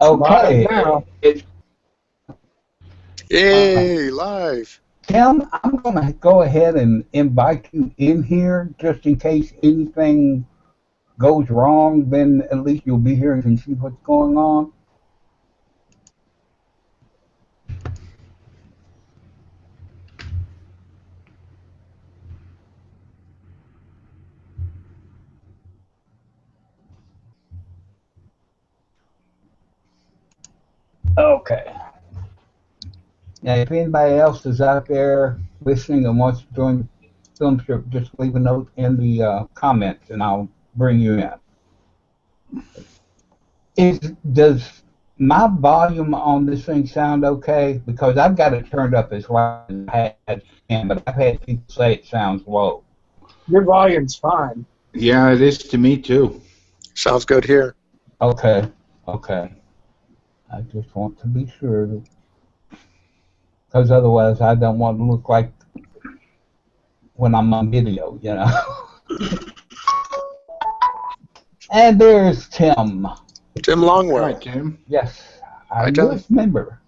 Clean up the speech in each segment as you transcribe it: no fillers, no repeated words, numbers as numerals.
Okay. Now. Yay, live. Tim, I'm going to go ahead and invite you in here just in case anything goes wrong. Then at least you'll be here and can see what's going on. Okay. Now, if anybody else is out there listening and wants to join the film strip, just leave a note in the comments, and I'll bring you in. Does my volume on this thing sound okay? Because I've got it turned up as loud as I can, but I've had people say it sounds low. Your volume's fine. Yeah, it is to me, too. Sounds good here. Okay. I just want to be sure. Because otherwise I don't want to look like when I'm on video, you know. And there's Tim. Tim Longwell. Hi, Tim. Yes, Hi, I Tim. just remember.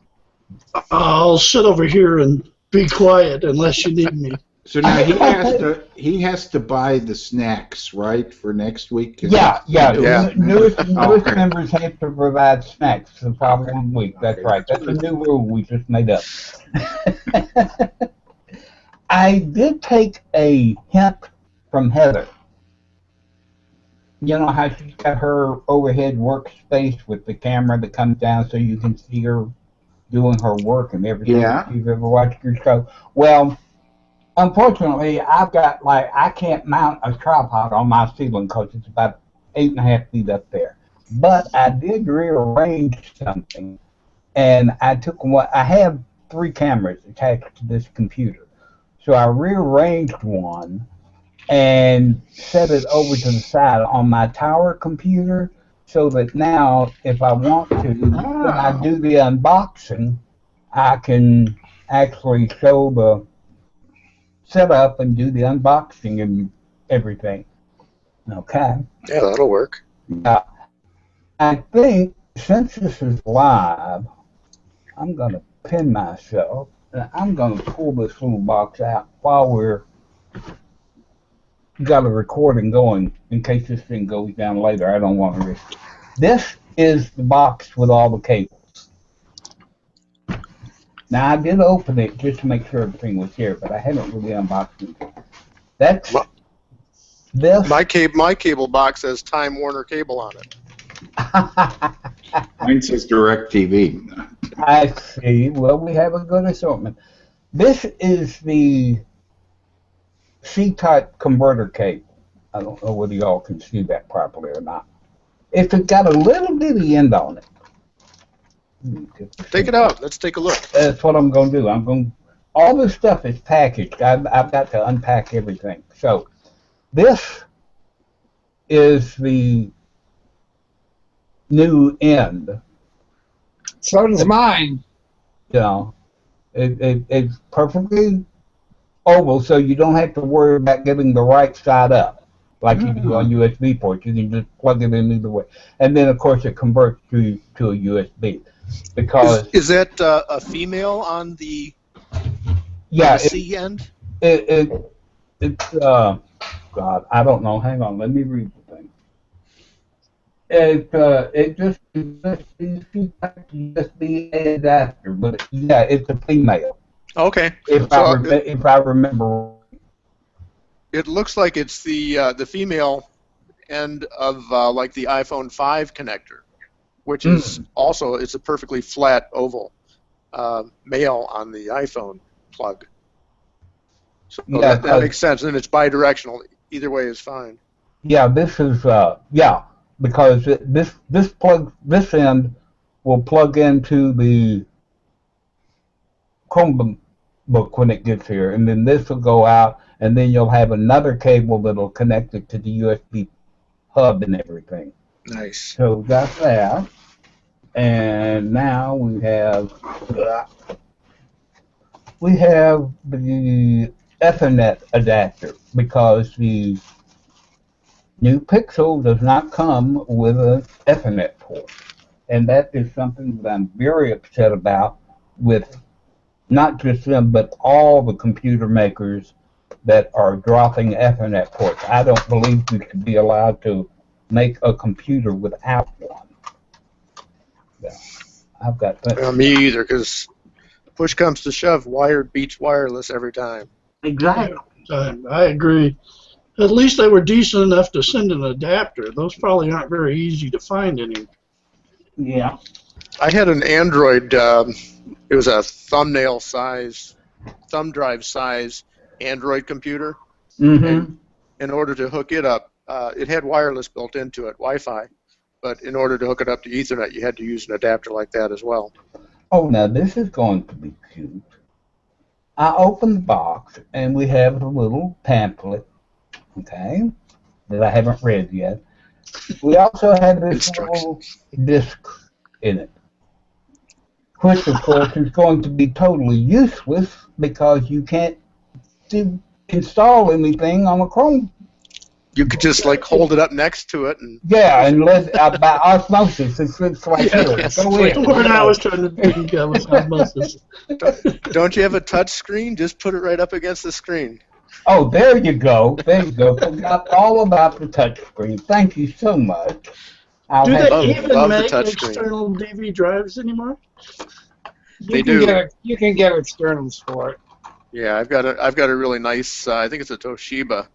I'll sit over here and be quiet unless you need me. So now he has to buy the snacks, right, for next week? Yeah. Yeah. Newest Okay. members have to provide snacks the following week. That's right. That's a new rule we just made up. I did take a hint from Heather. You know how she's got her overhead workspace with the camera that comes down so you can see her doing her work and everything. Yeah. If you've ever watched her show. Well, unfortunately, I've got, I can't mount a tripod on my ceiling because it's about 8.5 feet up there. But I did rearrange something, and I took one. I have 3 cameras attached to this computer. So I rearranged one and set it over to the side on my tower computer so that now, if I want to, when I do the unboxing, I can actually show the setup and do the unboxing and everything. Okay. Yeah, that'll work. I think since this is live, I'm going to pin myself, and I'm going to pull this little box out while we're got a recording going in case this thing goes down later. I don't want to risk it. This is the box with all the cables. Now, I did open it just to make sure everything was here, but I haven't really unboxed it. That's this. My cable box has Time Warner cable on it. Mine says DirecTV. I see. Well, we have a good assortment. This is the C-type converter cable. I don't know whether y'all can see that properly or not. It's got a little bitty end on it. Take it out. Let's take a look. That's what I'm going to do. All this stuff is packaged. I've got to unpack everything. So this is the new end. So does mine. You know, it's perfectly oval, so you don't have to worry about getting the right side up like you do on USB ports. You can just plug it in either way. And then, of course, it converts to a USB. Because is that a female on the C end? It's God, I don't know. Hang on, let me read the thing. It just USB adapter, but yeah, it's a female. Okay. If I remember. It looks like it's the female end of like the iPhone 5 connector, which is also it's a perfectly flat oval male on the iPhone plug. So yeah, that makes sense, and it's bidirectional. Either way is fine. Yeah, this is because this end will plug into the Chromebook when it gets here, and then this will go out, and then you'll have another cable that'll connect it to the USB hub and everything. Nice. So we got that, and now we have the Ethernet adapter because the new Pixel does not come with an Ethernet port. And that is something that I'm very upset about with not just them, but all the computer makers that are dropping Ethernet ports. I don't believe we should be allowed to make a computer without one. Yeah, I've got that. Well, me either, because push comes to shove, wired beats wireless every time. Exactly. I agree. At least they were decent enough to send an adapter. Those probably aren't very easy to find anymore. Yeah. I had an Android, it was a thumbnail size, thumb drive size Android computer. Mm-hmm. And in order to hook it up, it had wireless built into it, Wi-Fi, but in order to hook it up to Ethernet, you had to use an adapter like that as well. Oh, now this is going to be cute. I open the box, and we have a little pamphlet, okay, that I haven't read yet. We also have this little disc in it, which, of course, is going to be totally useless because you can't install anything on a Chrome. You could just like hold it up next to it and and let by osmosis, it's like here. Yes. Go That's in. the word I was trying to think of was osmosis. don't you have a touch screen? Just put it right up against the screen. Oh, there you go. There you go. Forgot all about the touch screen. Thank you so much. Do they love even the make touch screen. external DV drives anymore? They do. You can get externals for it. Yeah, I've got a really nice. I think it's a Toshiba.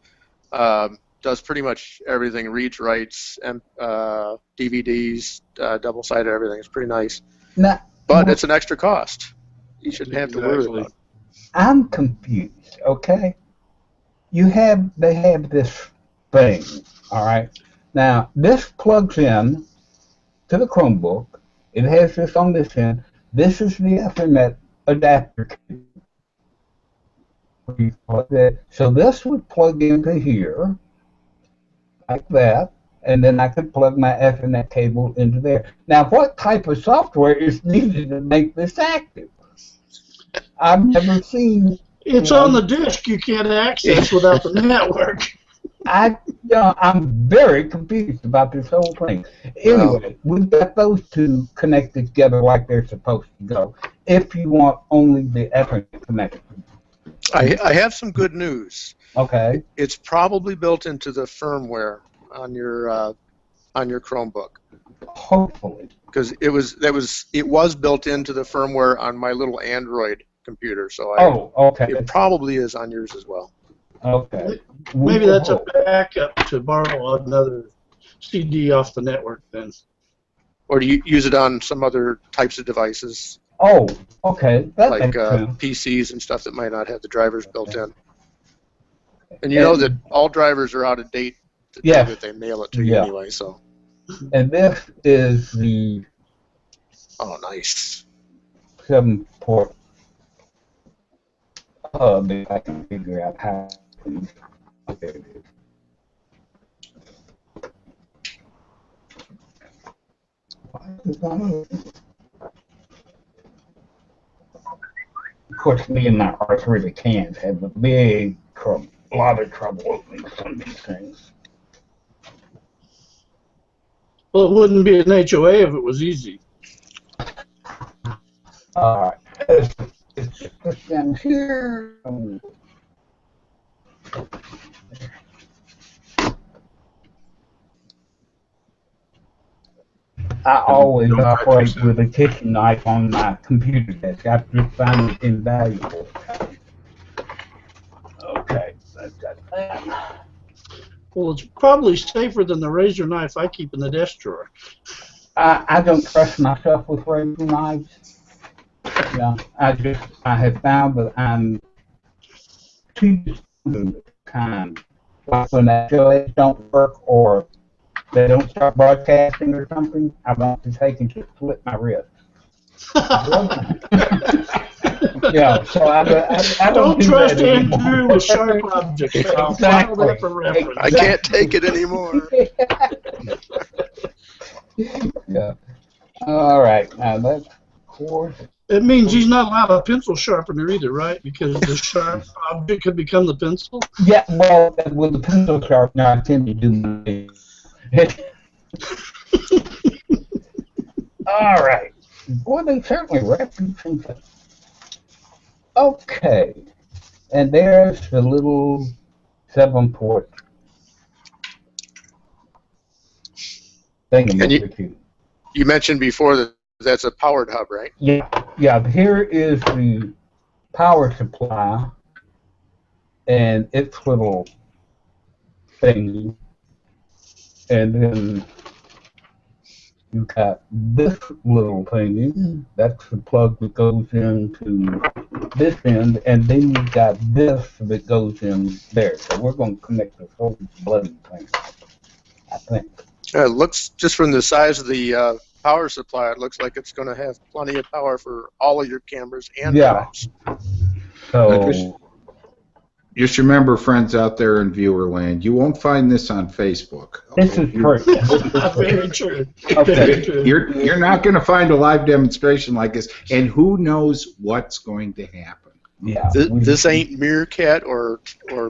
Does pretty much everything. Reads, writes, DVDs, double-sided, everything. It's pretty nice. Now, But it's an extra cost. You shouldn't have to worry about it. I'm confused. Okay, they have this thing. All right. Now this plugs in to the Chromebook. It has this on this end. This is the Ethernet adapter. So this would plug into here, like that, and then I could plug my Ethernet cable into there. Now, what type of software is needed to make this active? I've never seen. It's on the disk you can't access without the network. I'm very confused about this whole thing. Anyway, we've got those two connected together like they're supposed to go. If you want only the Ethernet connection. I have some good news. Okay. It's probably built into the firmware on your Chromebook. Hopefully. Because it was built into the firmware on my little Android computer, so okay. It probably is on yours as well. Okay. Maybe that's a backup to borrow another CD off the network then. Or do you use it on some other types of devices? Oh, okay. That like makes sense. PCs and stuff that might not have the drivers built in. And you know that all drivers are out of date the day that they mail it to you anyway, so. And this is the nice 7-port hub, if I can figure out how to. Okay, it is. Why is it not open? Of course, me and my arthritic hands have a lot of trouble opening some of these things. Well, it wouldn't be an HOA if it was easy. All right. It's just down here. I always operate with a kitchen knife on my computer desk. I just find it invaluable. Okay, that's got that. Well, it's probably safer than the razor knife I keep in the desk drawer. I don't trust myself with razor knives. Yeah, I have found that I'm too kind. Like when the HOAs don't work or they don't start broadcasting or something, I want to take and just flip my wrist. Yeah, so I don't do trust that Andrew anymore. with sharp objects. I'll file that for reference. I can't take it anymore. Yeah. All right. Now that's course. It means he's not allowed a pencil sharpener either, right? Because the sharp object could become the pencil. Yeah. Well, with the pencil sharpener, I tend to do my. All right. Well, they certainly wrap these things up. Okay. And there's the little 7-port thing. You mentioned before that that's a powered hub, right? Yeah. Here is the power supply and its little thing, and then you got this little thingy. That's the plug that goes into this end, and then you got this that goes in there. So we're going to connect this whole bloody thing, I think. It looks, just from the size of the power supply, it looks like it's going to have plenty of power for all of your cameras and drones. So just remember, friends out there in viewer land, you won't find this on Facebook. This is true. Very true. Okay. Very true. You're not going to find a live demonstration like this, and who knows what's going to happen. Yeah. This ain't Meerkat or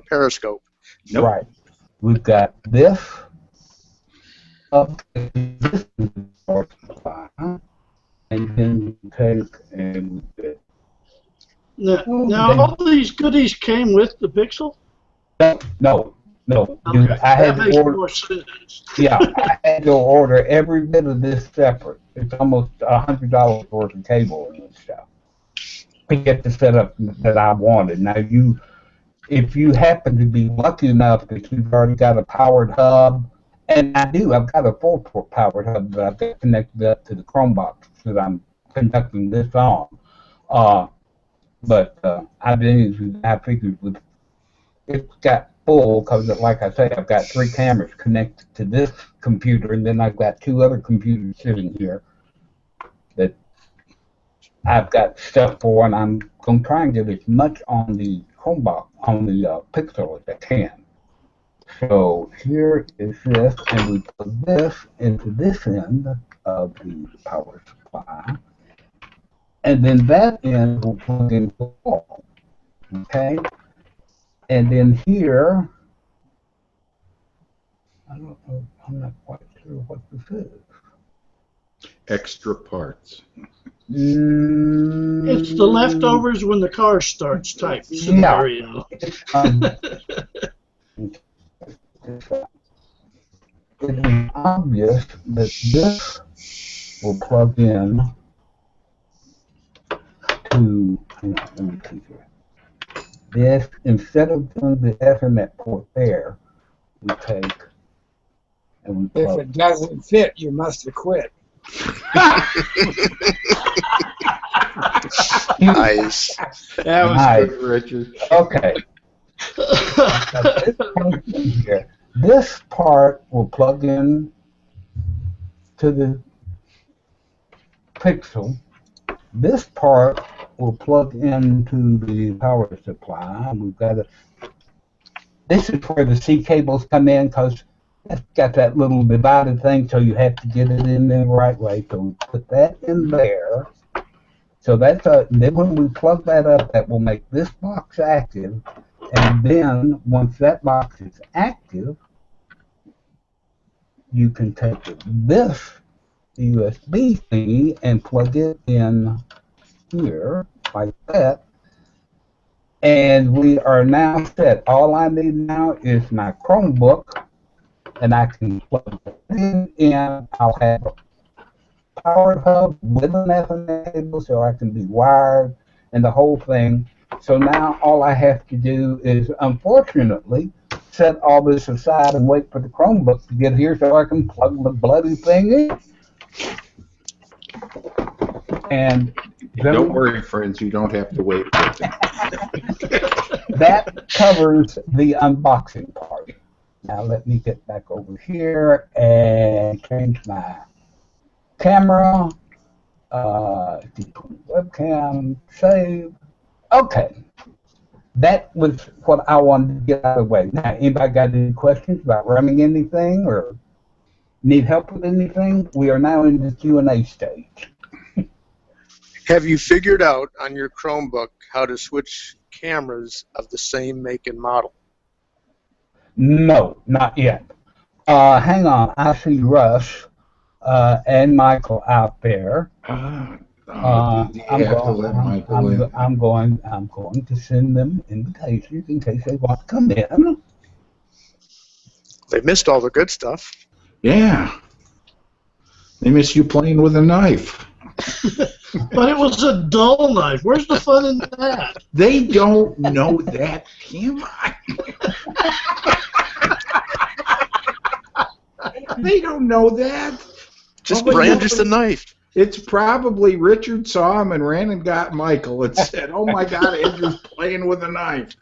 Periscope. Nope. Right. We've got this up to this power supply, and then we take and we get. Now all these goodies came with the Pixel? No. Okay. Dude, I had that makes to order. more sense. Yeah, I had to order every bit of this separate. It's almost $100 worth of cable and stuff to get the setup that I wanted. Now, if you happen to be lucky enough that you've already got a powered hub, and I do, I've got a 4-port powered hub that I've got connected up to the Chromebox that I'm conducting this on. But I figured with it's got full because, like I say, I've got 3 cameras connected to this computer, and then I've got 2 other computers sitting here that I've got stuff for, and I'm going to try and get as much on the Chromebox, on the Pixel as I can. So here is this, and we put this into this end of the power supply. And then that end will plug into the wall, okay? And then here, I don't know, I'm not quite sure what this is. Extra parts. It's the leftovers when the car starts type scenario. It's obvious that this will plug in to, hang on, let me see here. This, instead of doing the Ethernet port there, we take and we plug. If it doesn't fit, you must have quit. Nice. That was Nice. good, Richard. Okay. This part will plug in to the Pixel. This part will plug into the power supply. We've got a. This is where the C cables come in because it's got that little divided thing, so you have to get it in the right way. So we put that in there. So that's a. Then when we plug that up, that will make this box active. And then once that box is active, you can take this USB thingy and plug it in here like that, and we are now set. All I need now is my Chromebook, and I can plug it in. I'll have a powered hub with an Ethernet cable so I can be wired and the whole thing. So now all I have to do is, unfortunately, set all this aside and wait for the Chromebook to get here so I can plug the bloody thing in. And don't worry, friends, you don't have to wait. That covers the unboxing part. Now let me get back over here and change my camera, webcam, save. Okay, that was what I wanted to get out of the way. Now, anybody got any questions about running anything or need help with anything? We are now in the Q&A stage. Have you figured out on your Chromebook how to switch cameras of the same make and model? No, not yet. Hang on, I see Russ. and Michael out there. You I'm have to let Michael in. I'm going to send them invitations in case they want to come in. They missed all the good stuff. Yeah. They miss you playing with a knife. But it was a dull knife. Where's the fun in that? They don't know that, Kim. They don't know that. Just brandish the knife. It's probably Richard saw him and ran and got Michael and said, "Oh my God, Andrew's playing with a knife."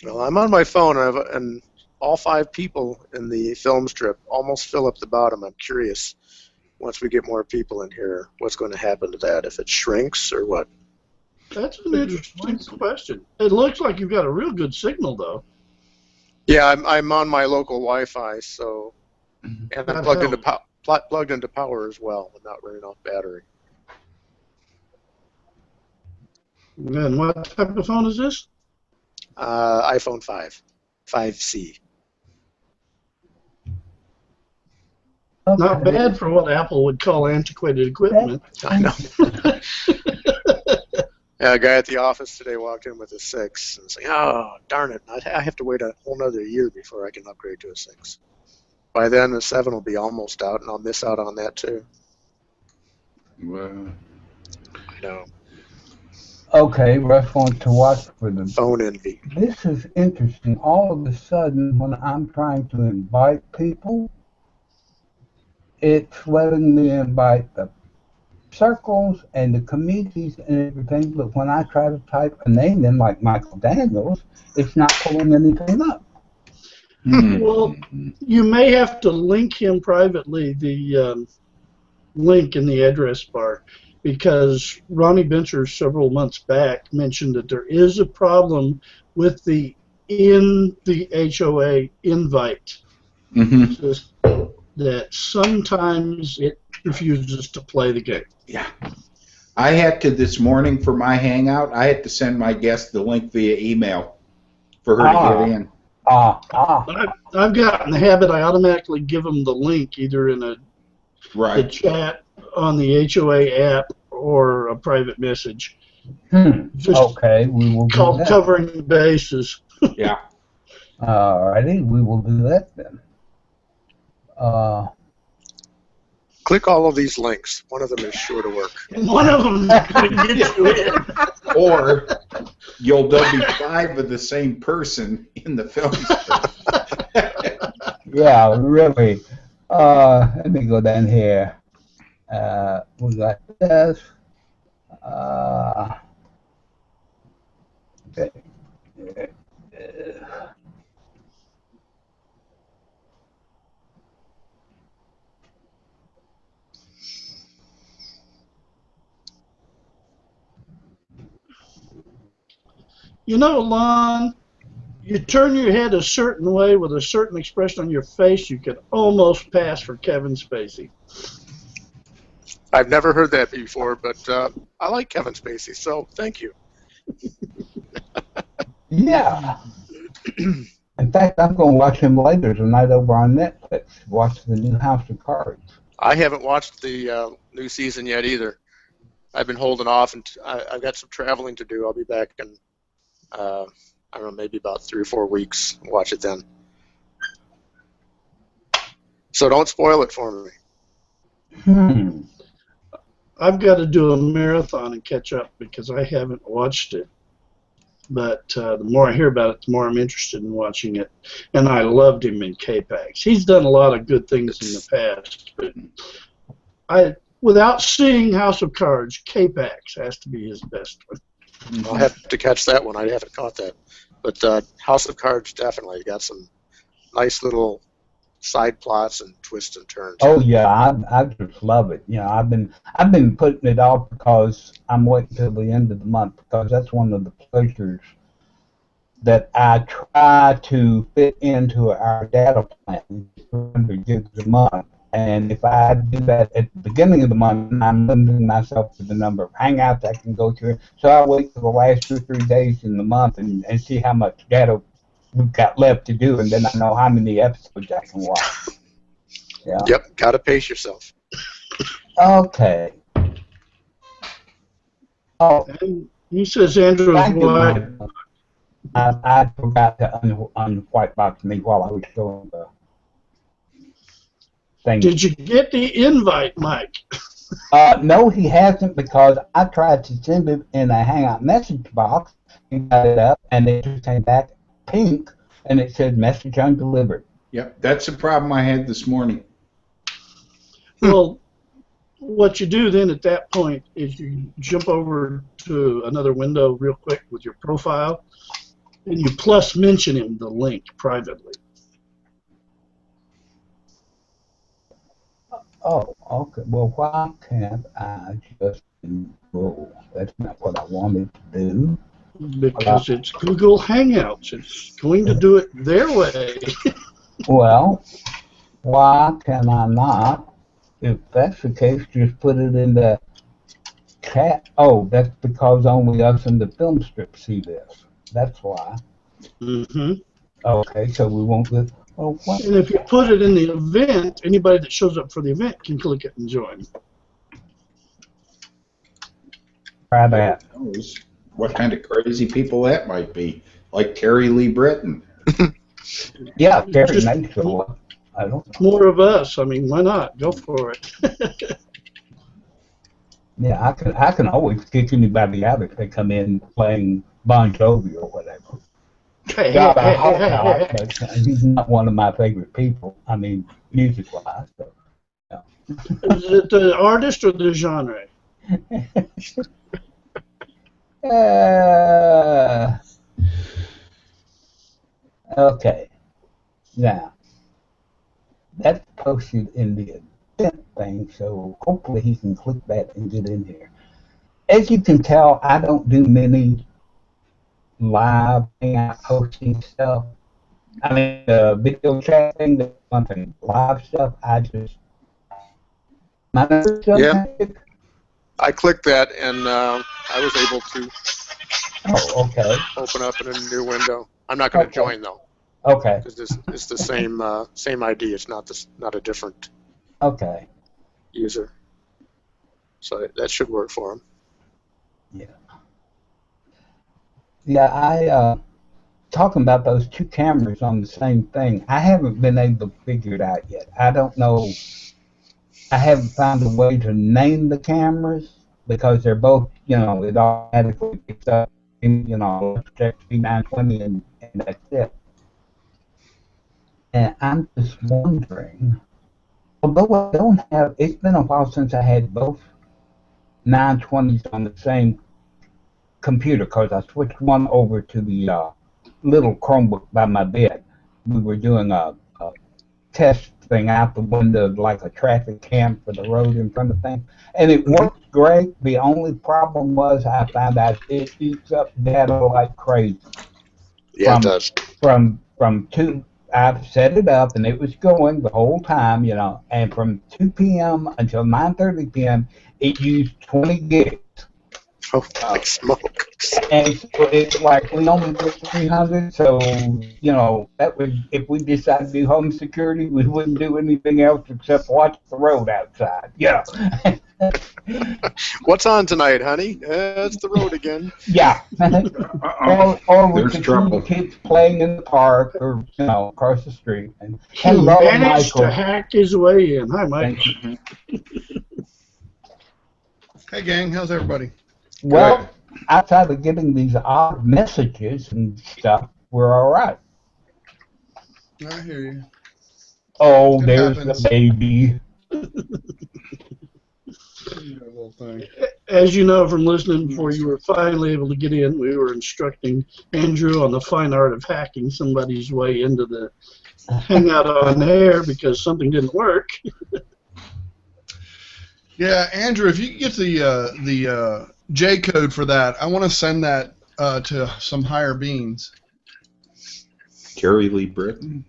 Well, I'm on my phone, and all 5 people in the film strip almost fill up the bottom. I'm curious, once we get more people in here, what's going to happen to that? If it shrinks or what? That's an interesting question. It looks like you've got a real good signal, though. Yeah, I'm on my local Wi-Fi, so, and I'm plugged into power as well, and not running off battery. And what type of phone is this? iPhone 5C. Not bad for what Apple would call antiquated equipment. I know. Yeah, a guy at the office today walked in with a 6 and said, "Oh, darn it! I have to wait a whole another year before I can upgrade to a 6. By then, the 7 will be almost out, and I'll miss out on that too." Well, I know. Okay, Russ wants to watch for them. Phone envy. This is interesting. All of a sudden, when I'm trying to invite people, it's letting me invite the circles and the committees and everything, but when I try to type a name in like Michael Daniels, it's not pulling anything up. Well, you may have to link him privately, the link in the address bar, because Ronnie Bencher several months back mentioned that there is a problem with the HOA invite system, that sometimes it refuses to play the game. yeah. I had to this morning for my Hangout. I had to send my guest the link via email for her to get in. I've gotten the habit. I automatically give them the link either in the chat on the HOA app or a private message. Just okay, we will do that. Covering bases. Yeah. Alrighty, we will do that then. Click all of these links. One of them is sure to work. One of them is going to get you in. Or there'll be 5 of the same person in the film. Yeah, really. Let me go down here. We got this. Okay. You know, Lon, you turn your head a certain way with a certain expression on your face, you could almost pass for Kevin Spacey. I've never heard that before, but I like Kevin Spacey, so thank you. Yeah. In fact, I'm going to watch him later tonight over on Netflix. Watch the new House of Cards. I haven't watched the new season yet either. I've been holding off, and I've got some traveling to do. I'll be back in, I don't know, maybe about 3 or 4 weeks. Watch it then. So don't spoil it for me. I've got to do a marathon and catch up because I haven't watched it. But the more I hear about it, the more I'm interested in watching it. And I loved him in K-Pax. He's done a lot of good things in the past, but without seeing House of Cards, K-Pax has to be his best one. I'll have to catch that one. I haven't caught that. But House of Cards definitely got some nice little side plots and twists and turns. Oh yeah, I just love it. You know, I've been putting it off because I'm waiting till the end of the month because that's one of the pleasures that I try to fit into our data plan, 200 gigs a month. And if I do that at the beginning of the month, I'm limiting myself to the number of Hangouts I can go to. So I wait for the last 2 or 3 days in the month and see how much data we've got left to do, and then I know how many episodes I can watch. Yeah. Yep, gotta pace yourself. Okay. Oh, And he says Andrew's thank you, wife. Mike. I forgot to unwhite box me while I was showing the thing. Did you get the invite, Mike? No, he hasn't, because I tried to send it in a Hangout Message Box and got it up, and it just came back pink, and it said message undelivered. Yep, that's the problem I had this morning. Well, what you do then at that point is you jump over to another window real quick with your profile, and you plus mention him the link privately. Oh, okay. Well, why can't I just enroll? That's not what I wanted to do. Because it's Google Hangouts. It's going to do it their way. Well, why can I not? If that's the case, just put it in the chat. Oh, that's because only us in the film strip see this. That's why. Mm-hmm. Okay, so we won't get. Oh, what? And if you put it in the event, anybody that shows up for the event can click it and join. Try that. Who knows what kind of crazy people that might be, like Terry Lee Breton. Yeah, Terry Just may show up. I don't know. more of us. I mean, why not? Go for it. Yeah, I can always kick anybody out if they come in playing Bon Jovi or whatever. Hey, God, hey, I hope hey, not, hey, hey. but he's not one of my favorite people. I mean, music-wise. So, yeah. Is it the artist or the genre? Okay. Now, that's posted in the event thing, so hopefully he can click that and get in here. As you can tell, I don't do many live Hangout hosting stuff. I mean, video chat thing, that's one thing. Live stuff, I just... My Yeah. I clicked that, and I was able to Oh, okay. open up in a new window. I'm not going to join, though, Okay. because it's the same ID. It's not a different Okay. user. So that should work for him. Yeah. Yeah, talking about those two cameras on the same thing, I haven't been able to figure it out yet. I don't know. I haven't found a way to name the cameras because they're both, it automatically picks up, C920 and that's it. And I'm just wondering, although I don't have, it's been a while since I had both 920s on the same computer because I switched one over to the little Chromebook by my bed. We were doing a test thing out the window, like a traffic cam for the road in front of things, and it worked great. The only problem was I found out it eats up data like crazy. Yeah, it does. From two, I've set it up and it was going the whole time, and from 2 p.m. until 9:30 p.m. it used 20 gigs. Holy smokes. And so it's like we only get 300, so, that would, if we decided to do home security, we wouldn't do anything else except watch the road outside. Yeah. What's on tonight, honey? It's the road again. Yeah. or we There's could trouble. see kids playing in the park or, across the street. And He hello, managed Michael. to hack his way in. Hi, Mike. Thank you. Hey, gang. How's everybody? Well, outside of getting these odd messages and stuff, we're all right. I hear you. Oh, It there's happens. the baby. Little thing. As you know from listening before you were finally able to get in, we were instructing Andrew on the fine art of hacking somebody's way into the Hangout on Air because something didn't work. Yeah, Andrew, if you can get the J code for that, I want to send that to some higher beings. Terry Lee Breton.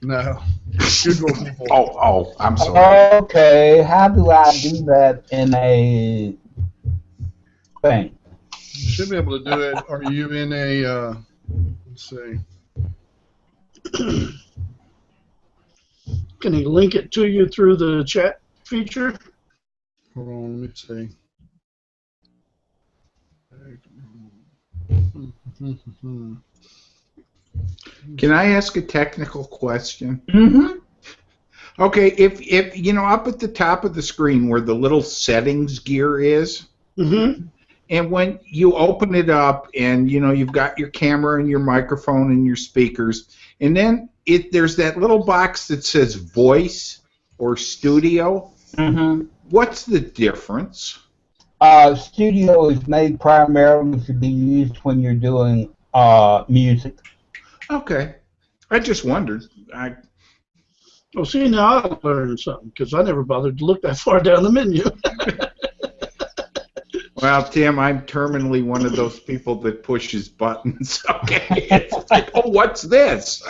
No. Google people. Oh, I'm sorry. Okay, how do I do that in a thing? You should be able to do it. Are you in a, let's see. Can he link it to you through the chat feature? Hold on, let me see. Can I ask a technical question? Mm-hmm. Okay, if you know, up at the top of the screen where the little settings gear is, Mm-hmm. and when you open it up and you know you've got your camera and your microphone and your speakers, and then there's that little box that says voice or studio. Mm-hmm. What's the difference? Studio is made primarily to be used when you're doing music. Okay, I just wondered. Well, see, now I learned something because I never bothered to look that far down the menu. Well, Tim, I'm terminally one of those people that pushes buttons. Okay, it's like, oh, what's this?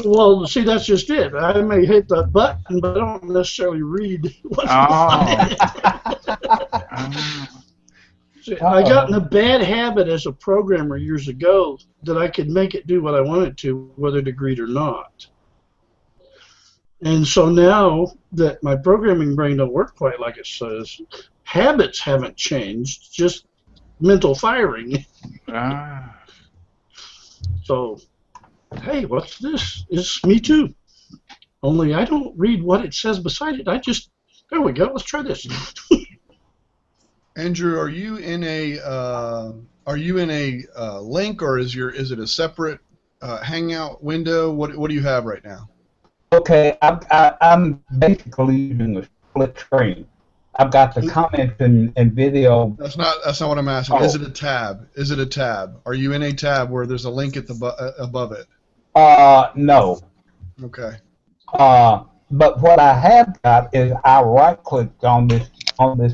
Well, see, that's just it. I may hit that button, but I don't necessarily read what's inside. See, I got in a bad habit as a programmer years ago that I could make it do what I wanted to, whether it agreed or not. And so now that my programming brain don't work quite like it says, habits haven't changed, just mental firing. So, hey, what's this? It's me too. Only I don't read what it says beside it. I just, there we go. Let's try this. Andrew, are you in a link, or is it a separate Hangout window? What do you have right now? Okay, I'm basically using a split screen. I've got the comments and video. That's not what I'm asking. Oh. Is it a tab? Is it a tab? Are you in a tab where there's a link at the above it? No. Okay. But what I have got is I right-clicked on this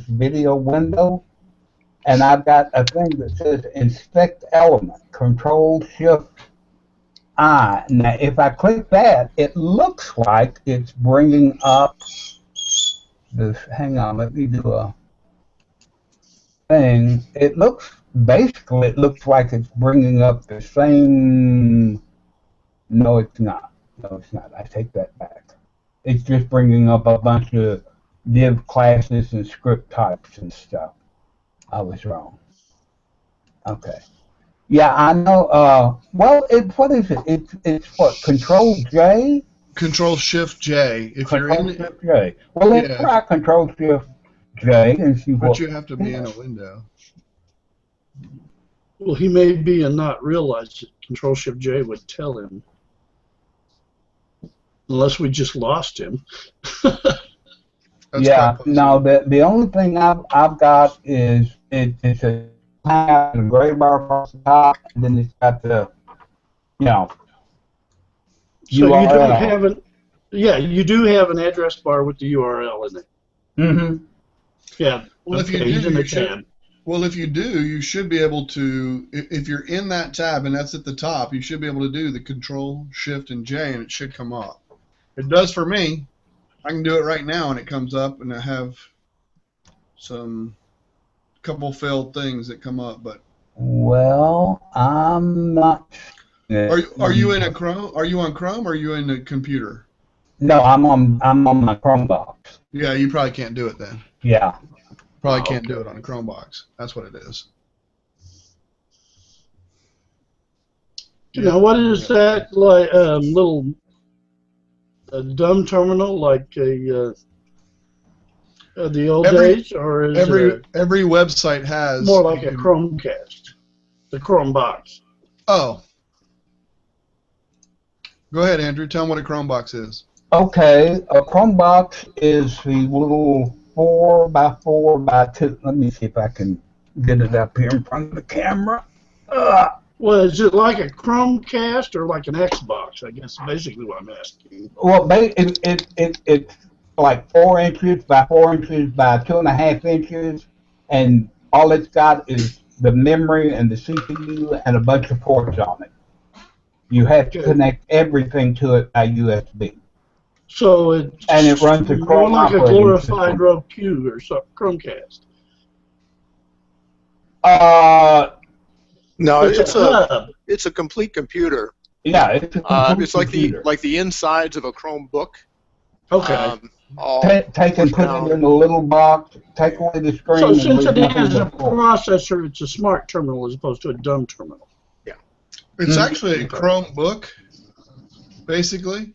video window, and I've got a thing that says Inspect Element, Control-Shift-I. Now, if I click that, it looks like it's bringing up this. Hang on, let me do a thing. It looks like it's bringing up the same. No, it's not. No, it's not. I take that back. It's just bringing up a bunch of div classes and script types and stuff. I was wrong. Okay. Yeah, I know. Well, what is it? It's what? Control J? Control Shift J. If you're in Shift J. Well, let's try Control Shift J and see what. But you have to be in a window. Well, he may be and not realize that Control Shift J would tell him. Unless we just lost him. Yeah, no, the only thing I've got is it's a Hangout and a gray bar across the top, and then it's got the, So URL. you don't have an, you do have an address bar with the URL in it. Mm-hmm. Yeah. Well, okay, if you do, you should be able to, if you're in that tab and that's at the top, you should be able to do the Control, Shift, and J, and it should come up. It does for me. I can do it right now, and it comes up, and I have couple failed things that come up. But well, I'm not. Are you in a Chrome? Are you on Chrome? Or are you in a computer? No, I'm on my Chromebox. Yeah, you probably can't do it then. Yeah. Probably can't do it on a Chromebox. That's what it is. What is that like? Little dumb terminal like the old days, or is every website has more like a Chromecast, the Chromebox? Oh, go ahead, Andrew. Tell them what a Chromebox is. Okay, a Chromebox is the little 4x4x2. Let me see if I can get it up here in front of the camera. Well, is it like a Chromecast or like an Xbox? I guess basically what I'm asking. Well, it's like 4 inches by 4 inches by 2.5 inches, and all it's got is the memory and the CPU and a bunch of ports on it. You have to connect everything to it by USB. So it's and it runs a more Chrome like a operating glorified system. Roku or something, Chromecast. No, It's a hub. it's a complete computer. Yeah, it's a complete It's like computer. the insides of a Chromebook. Okay. Take and put it in a little box, take away the screen. So and since leave it nothing is a but full. processor, it's a smart terminal as opposed to a dumb terminal. It's actually a Chromebook, basically,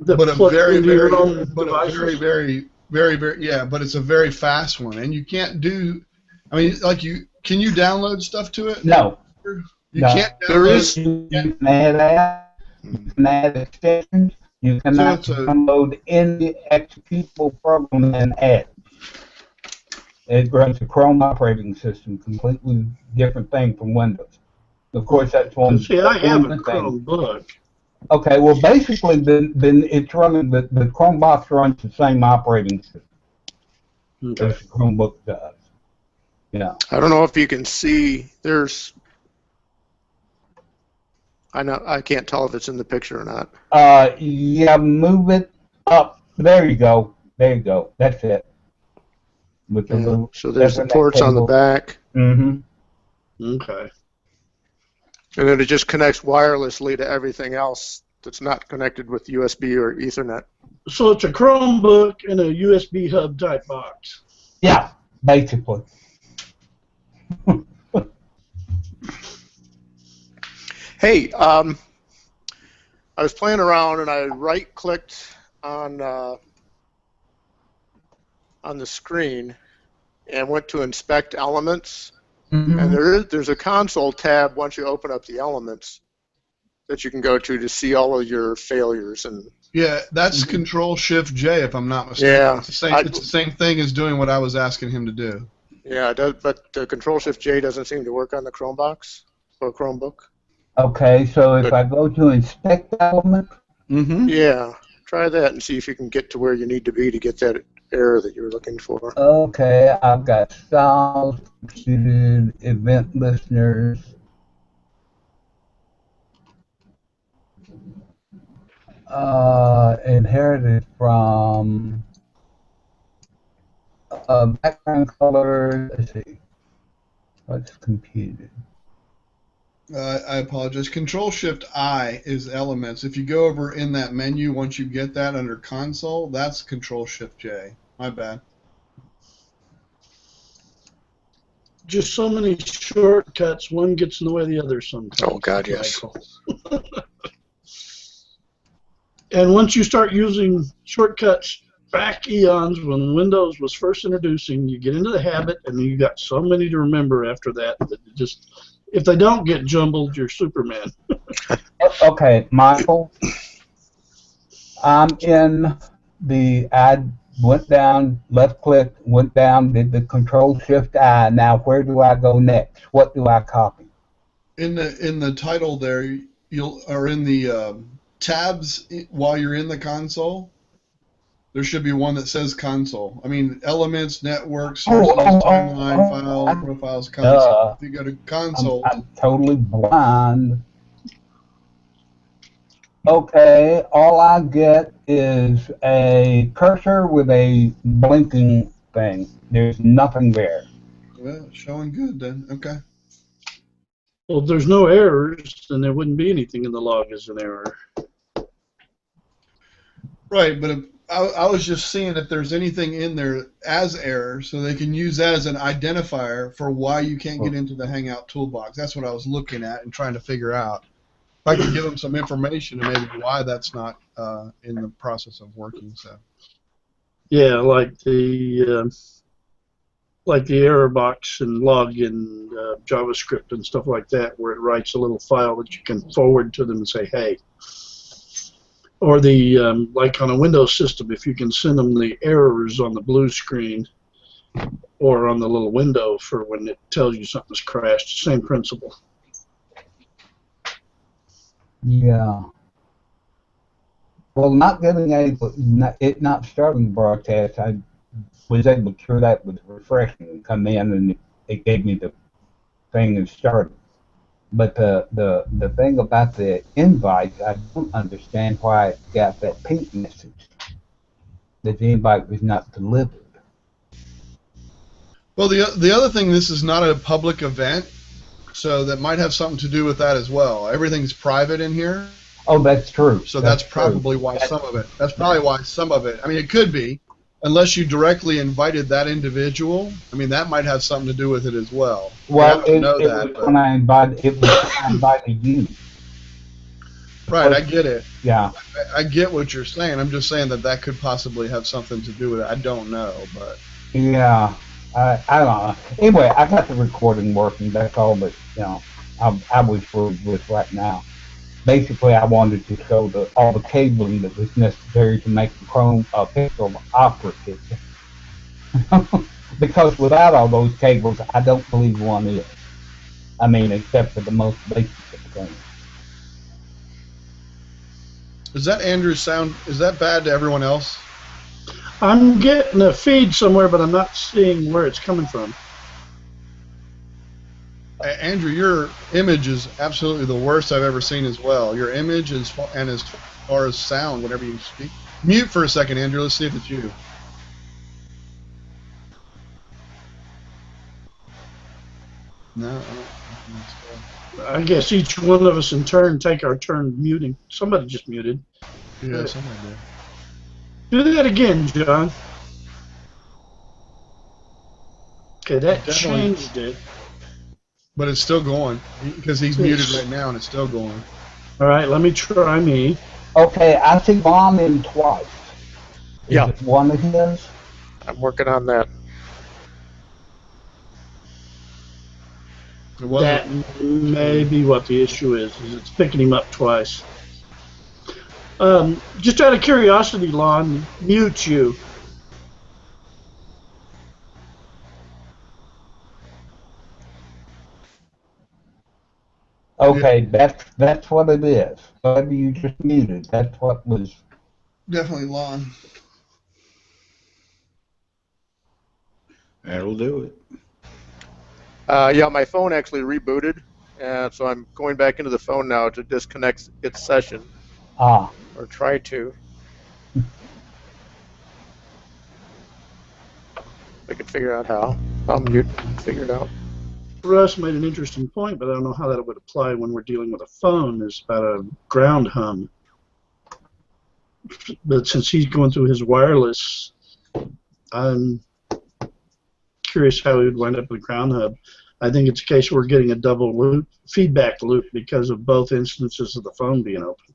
That but a plugs very, into your very, own but a devices. very, very, very, very, yeah. But it's a very fast one, and you can't do. I mean, like can you download stuff to it? No. You No. can't download. There is. You can add apps, you can add extensions, you cannot download any executable program and add. It runs a Chrome operating system, completely different thing from Windows. Of course, that's one. See, I have a thing. Chromebook. Okay, well, basically, then it's running the Chromebox runs the same operating system as the Chromebook does. Yeah. I don't know if you can see. There's. I can't tell if it's in the picture or not. Yeah, move it up. There you go. There you go. That's it. With the little So there's the Ethernet ports on the cable. back. Mm-hmm. Okay. And then it just connects wirelessly to everything else that's not connected with USB or Ethernet. So it's a Chromebook in a USB hub type box. Yeah, basically. Hey, I was playing around and I right-clicked on the screen and went to Inspect Elements. Mm-hmm. And there's a console tab once you open up the elements that you can go to see all of your failures. And Yeah, that's Control-Shift-J, if I'm not mistaken. Yeah. It's the same thing as doing what I was asking him to do. yeah, it does, but the Control-Shift-J doesn't seem to work on the Chromebox or Chromebook. Okay, so if I go to Inspect Element, Yeah, try that and see if you can get to where you need to be to get that error that you're looking for. okay, I've got styles, computed, event listeners. Inherited from background color. Let's see. What's computed? I apologize. Control-Shift-I is elements. If you go over in that menu, once you get that under console, that's Control-Shift-J. My bad. Just so many shortcuts, one gets in the way of the other sometimes. Oh, God, yes. And once you start using shortcuts back eons when Windows was first introducing, you get into the habit, and you got so many to remember after that that it just, if they don't get jumbled, you're Superman. Okay, Michael. I'm in the. I went down, left click, went down, did the Control-Shift-I. Now where do I go next? What do I copy? In the title there, in the tabs while you're in the console, there should be one that says console. I mean, elements, network, sources, timeline, file, profiles, console. If you go to console. I'm totally blind. Okay, all I get is a cursor with a blinking thing. There's nothing there. Well, showing good then. Okay. Well, if there's no errors, then there wouldn't be anything in the log as an error. Right, but I was just seeing if there's anything in there as error, so they can use that as an identifier for why you can't get into the Hangout toolbox. That's what I was looking at and trying to figure out. If I could give them some information and maybe why that's not in the process of working. So. Yeah, like the error box and log in JavaScript and stuff like that, where it writes a little file that you can forward to them and say, hey. Or the like on a Windows system, if you can send them the errors on the blue screen or on the little window for when it tells you something's crashed, same principle. Yeah. Well, not getting it not starting the broadcast, I was able to cure that with refreshing and come in, and it gave me the thing and started. But the thing about the invite, I don't understand why it got that pink message that the invite was not delivered. Well, the other thing, this is not a public event, so that might have something to do with that as well. Everything's private in here. Oh, that's true. So that's probably why some of it. That's probably why some of it. I mean, it could be, unless you directly invited that individual. I mean, that might have something to do with it as well. Well, I don't know that, was when I invited you. Right, I get it. Yeah. I get what you're saying. I'm just saying that could possibly have something to do with it. I don't know, but. Yeah. I don't know. Anyway, I got the recording working. That's all that, I was worried with right now. Basically, I wanted to show all the cabling that was necessary to make the Chrome Pixel operative. Because without all those cables, I don't believe one is. I mean, except for the most basic of things. Is that Andrew's sound? Is that bad to everyone else? I'm getting a feed somewhere, but I'm not seeing where it's coming from. Andrew, your image is absolutely the worst I've ever seen as well. Your image as far as sound, whenever you speak. Mute for a second, Andrew. Let's see if it's you. No. I guess each one of us in turn take our turn muting. Somebody just muted. Yeah, somebody did. Do that again, John. Okay, that Definitely. changed it. But it's still going, because he's muted right now and it's still going. All right, let me try me. Okay, I see Mom in twice. Yeah. Is it one of his? I'm working on that. It wasn't. That may be what the issue is it's picking him up twice. Just out of curiosity, Lon, mute you. Okay, that's what it is. Whatever you just muted, that's what was. Definitely Lon. That'll do it. Yeah, my phone actually rebooted, and so I'm going back into the phone now to disconnect its session, Ah. or try to. I can figure out how. I'll mute and figure it out. Russ made an interesting point, but I don't know how that would apply when we're dealing with a phone. It's about a ground hum. But since he's going through his wireless, I'm curious how he would wind up with a ground hub. I think it's a case where we're getting a double loop, feedback loop, because of both instances of the phone being open.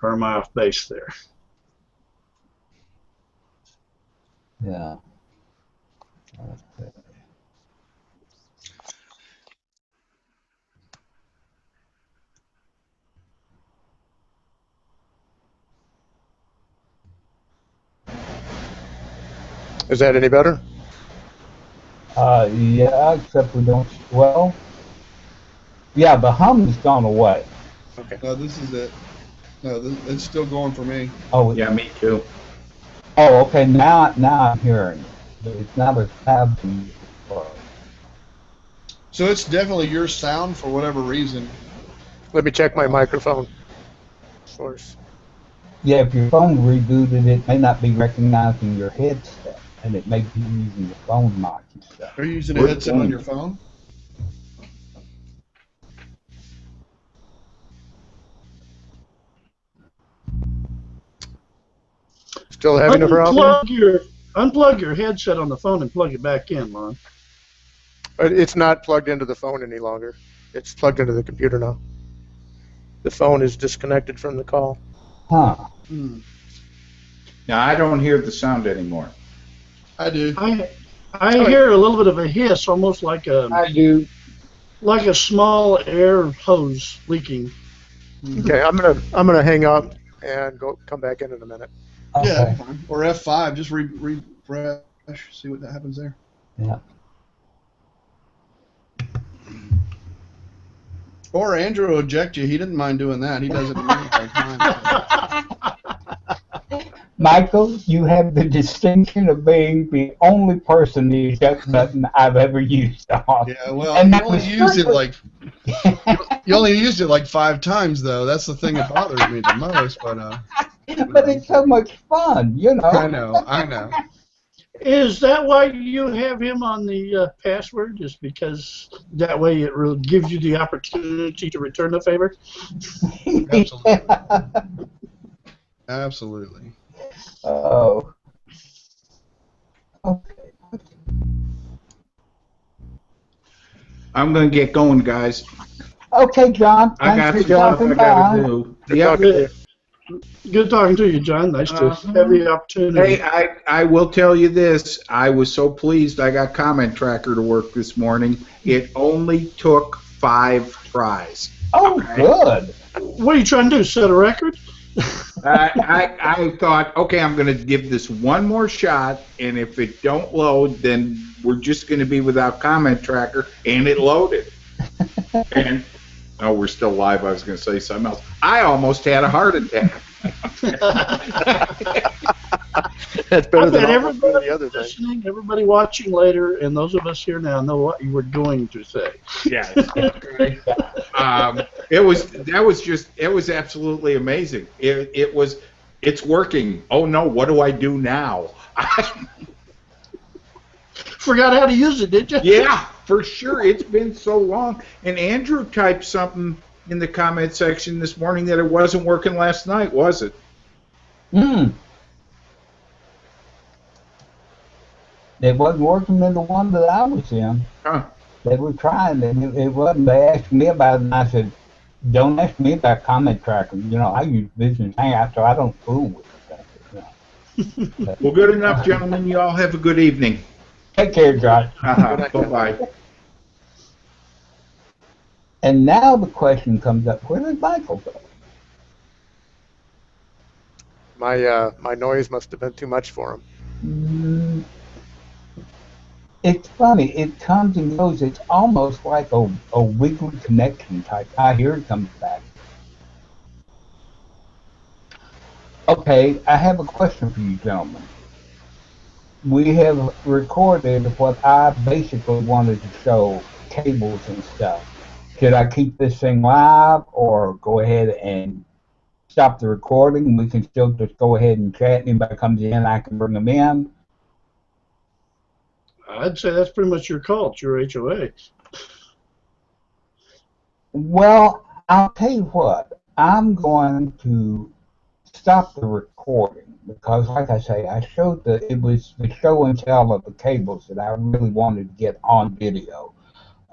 Or am I off base there? Yeah. Is that any better? Yeah, except we don't. Well, yeah, the hum's gone away. Okay. No, this is it. No, it's still going for me. Oh, Yeah, me too. Oh, okay. Now I'm hearing it. But it's not as loud as it was. So it's definitely your sound for whatever reason. Let me check my microphone source. Yeah, if your phone rebooted, it may not be recognizing your headset, and it may be using the phone mic and stuff. Are you using a headset on your phone? Still having a problem? Unplug your headset on the phone and plug it back in, Lon. It's not plugged into the phone any longer. It's plugged into the computer now. The phone is disconnected from the call. Huh. Hmm. Now, I don't hear the sound anymore. I do. I hear a little bit of a hiss, almost like I do. a small air hose leaking. Okay, I'm gonna hang up and come back in a minute. Okay. Yeah, that's fine. Or F5, just refresh, see what happens there. Yeah. Or Andrew will eject you. He didn't mind doing that. He does it all the time. Michael, you have the distinction of being the only person to use that button I've ever used on. Yeah, well, And you that only was used it strictly- like you only used it like 5 times though. That's the thing that bothers me the most. But But it's so much fun, you know. I know. Is that why you have him on the password? Is because that way it really gives you the opportunity to return the favor? Absolutely. Absolutely. Oh. Okay. I'm going to get going, guys. Okay, John. I got Thanks for stuff I dropping got by. to do. Good Yep. talking to you. Good talking to you, John. Nice to have the opportunity. Hey, I will tell you this. I was so pleased I got Comment Tracker to work this morning. It only took 5 tries. Oh, good. What are you trying to do, set a record? I thought, okay, I'm going to give this one more shot, and if it don't load, then we're just going to be without Comment Tracker, and it loaded. And oh, we're still live. I was going to say something else. I almost had a heart attack. That's better I than bet almost doing everybody the other thing. listening, everybody watching later, and those of us here now know what you were going to say. Yeah. It was absolutely amazing. It's working. Oh no, what do I do now? Forgot how to use it, did you? Yeah, for sure. It's been so long. And Andrew typed something in the comment section this morning that it wasn't working last night, was it? It wasn't working in the one that I was in. Huh. They were trying, and it wasn't. They asked me about it, and I said, don't ask me about Comment Tracker. You know, I use Business-Hangouts, so I don't fool with it. You know. Well, good enough, gentlemen. You all have a good evening. Take care, Josh. Bye-bye. And now the question comes up, where did Michael go? My noise must have been too much for him. It's funny. It comes and goes. It's almost like a weekly connection type. Here it comes back. Okay, I have a question for you, gentlemen. We have recorded what I basically wanted to show, cables and stuff. Should I keep this thing live or go ahead and stop the recording? We can still just go ahead and chat. Anybody comes in, I can bring them in. I'd say that's pretty much your call. It's your HOA. Well, I'll tell you what. I'm going to stop the recording because, like I say, I showed it was the show and tell of the cables that I really wanted to get on video.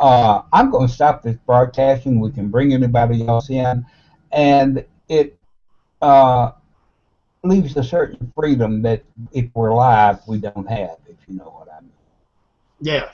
I'm going to stop this broadcasting. We can bring anybody else in, and it leaves a certain freedom that if we're live, we don't have, if you know what I mean. Yeah.